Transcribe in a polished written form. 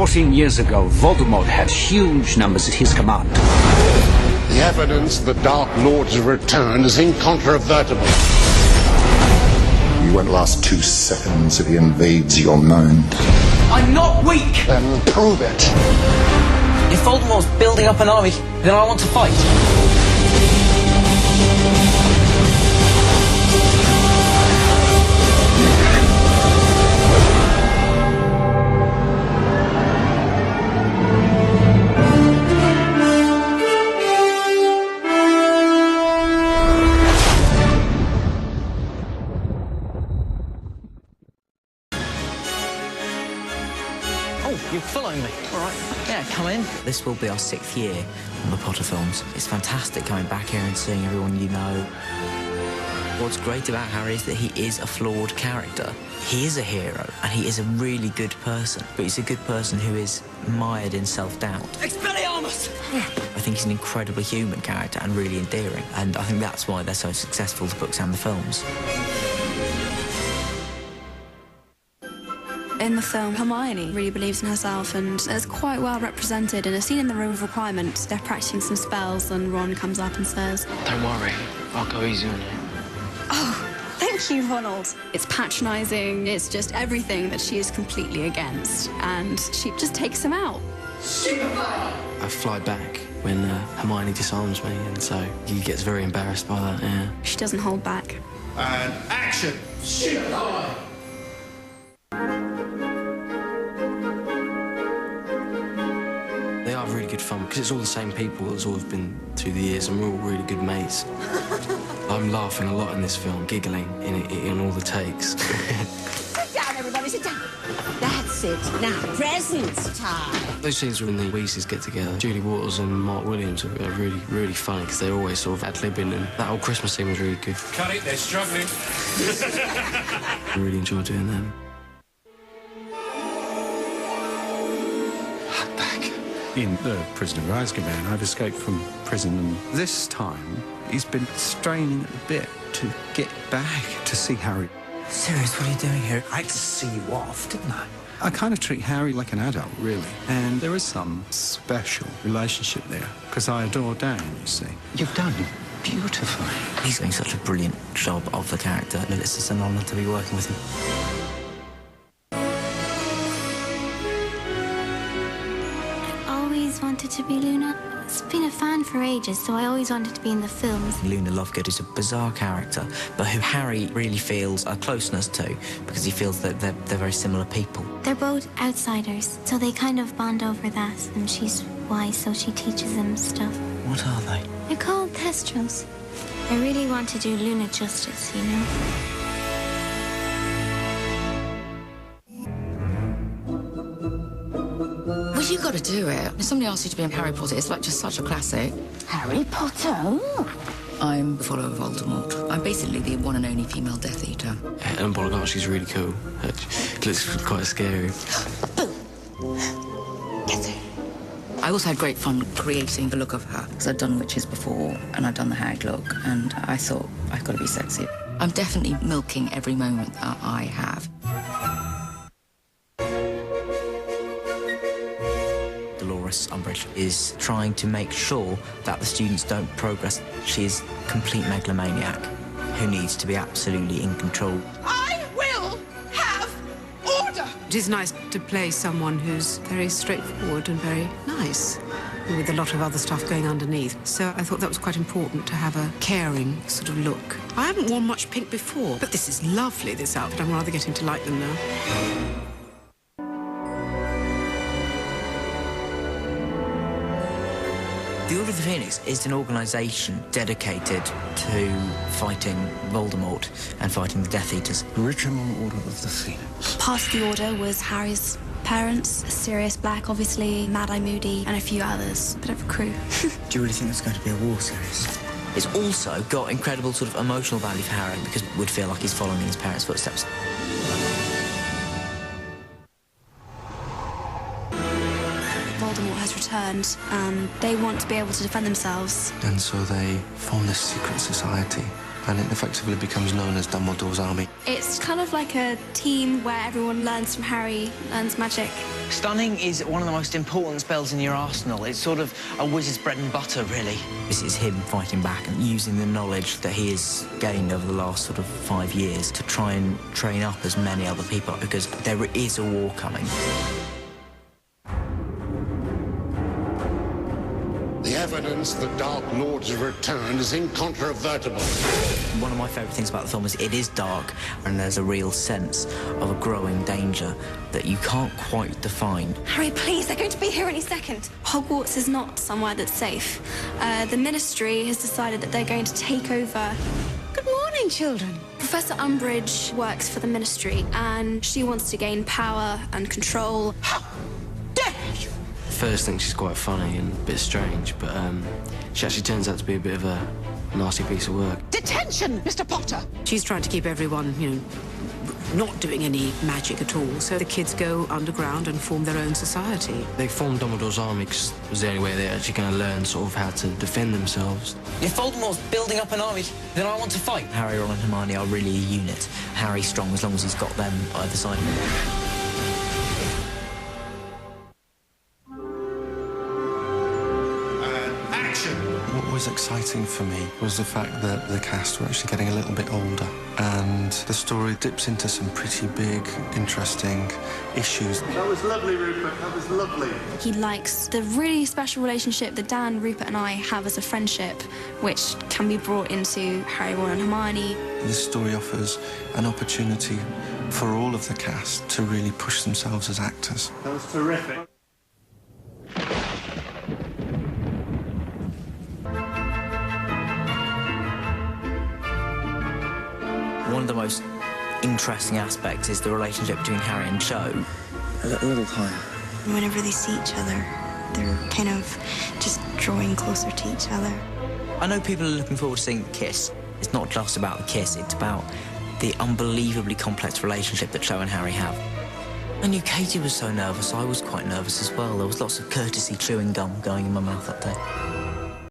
14 years ago, Voldemort had huge numbers at his command. The evidence the Dark Lord's return is incontrovertible. You won't last 2 seconds if he invades your mind. I'm not weak! Then prove it. If Voldemort's building up an army, then I want to fight. You're following me. All right. Yeah, come in. This will be our 6th year on the Potter films. It's fantastic coming back here and seeing everyone you know. What's great about Harry is that he is a flawed character. He is a hero, and he is a really good person. But he's a good person who is mired in self-doubt. Expelliarmus! I think he's an incredibly human character and really endearing. And I think that's why they're so successful, the books and the films. In the film, Hermione really believes in herself and is quite well represented in a scene in the Room of Requirement. They're practicing some spells and Ron comes up and says, "Don't worry, I'll go easy on you." "Oh, thank you, Ronald." It's patronising, it's just everything that she is completely against, and she just takes him out. I fly back when Hermione disarms me, and so he gets very embarrassed by that, yeah. She doesn't hold back. And action! They are really good fun, because it's all the same people that's always been through the years, and we're all really good mates. I'm laughing a lot in this film, giggling in all the takes. Sit down, everybody, sit down. That's it. Now, presents time. Those scenes when the Weasleys get together, Julie Waters and Mark Williams are really, really funny, because they're always sort of ad-libbing, and that whole Christmas scene was really good. Cut it, they're struggling. I really enjoy doing them. In The Prisoner of Azkaban, I've escaped from prison, and this time he's been straining at the bit to get back to see Harry. Sirius, what are you doing here? I had to see you off, didn't I? I kind of treat Harry like an adult, really, and there is some special relationship there, because I adore Dan, you see. You've done beautifully. He's doing such a brilliant job of the character, and it's just an honour to be working with him. Wanted to be Luna. I've been a fan for ages, so I always wanted to be in the films. Luna Lovegood is a bizarre character, but who Harry really feels a closeness to, because he feels that they're very similar people. They're both outsiders, so they kind of bond over that, and she's wise, so she teaches them stuff. What are they? They're called Thestrals. I really want to do Luna justice, you know? Well, you got to do it. If somebody asks you to be in Harry Potter, it's like just such a classic. Harry Potter? I'm the follower of Voldemort. I'm basically the one and only female Death Eater. Yeah, and Bollinger, she's really cool. It looks quite scary. I also had great fun creating the look of her, because I'd done witches before, and I'd done the hag look, and I thought, I've got to be sexy. I'm definitely milking every moment that I have. Dolores Umbridge is trying to make sure that the students don't progress. She is a complete megalomaniac who needs to be absolutely in control. I will have order! It is nice to play someone who's very straightforward and very nice, with a lot of other stuff going underneath. So I thought that was quite important, to have a caring sort of look. I haven't worn much pink before, but this is lovely, this outfit. I'm rather getting to like them now. The Order of the Phoenix is an organisation dedicated to fighting Voldemort and fighting the Death Eaters. Original Order of the Phoenix. Part of the Order was Harry's parents, Sirius Black, obviously, Mad-Eye Moody, and a few others. Bit of a crew. Do you really think there's going to be a war series? It's also got incredible sort of emotional value for Harry, because it would feel like he's following in his parents' footsteps. Voldemort has returned, and they want to be able to defend themselves. And so they form this secret society and it effectively becomes known as Dumbledore's army. It's kind of like a team where everyone learns from Harry, learns magic. Stunning is one of the most important spells in your arsenal. It's sort of a wizard's bread and butter, really. This is him fighting back and using the knowledge that he has gained over the last sort of 5 years to try and train up as many other people, because there is a war coming. The evidence the Dark Lord's return is incontrovertible. One of my favourite things about the film is it is dark, and there's a real sense of a growing danger that you can't quite define. Harry, please, they're going to be here any second. Hogwarts is not somewhere that's safe. The Ministry has decided that they're going to take over. Good morning, children. Professor Umbridge works for the Ministry, and she wants to gain power and control. How dare you! First think she's quite funny and a bit strange, but she actually turns out to be a bit of a nasty piece of work. Detention, Mr. Potter! She's trying to keep everyone, you know, not doing any magic at all, so the kids go underground and form their own society. They formed Dumbledore's army because it was the only way they're actually going to learn sort of how to defend themselves. If Voldemort's building up an army, then I want to fight. Harry, Ron and Hermione are really a unit. Harry's strong as long as he's got them either side of him. What was exciting for me was the fact that the cast were actually getting a little bit older, and the story dips into some pretty big, interesting issues. That was lovely, Rupert. That was lovely. He likes the really special relationship that Dan, Rupert and I have as a friendship, which can be brought into Harry, Ron and Hermione. This story offers an opportunity for all of the cast to really push themselves as actors. That was terrific. One of the most interesting aspects is the relationship between Harry and Cho. A little higher. Whenever they see each other, they're kind of just drawing closer to each other. I know people are looking forward to seeing the kiss. It's not just about the kiss, it's about the unbelievably complex relationship that Cho and Harry have. I knew Katie was so nervous, I was quite nervous as well. There was lots of courtesy chewing gum going in my mouth that day.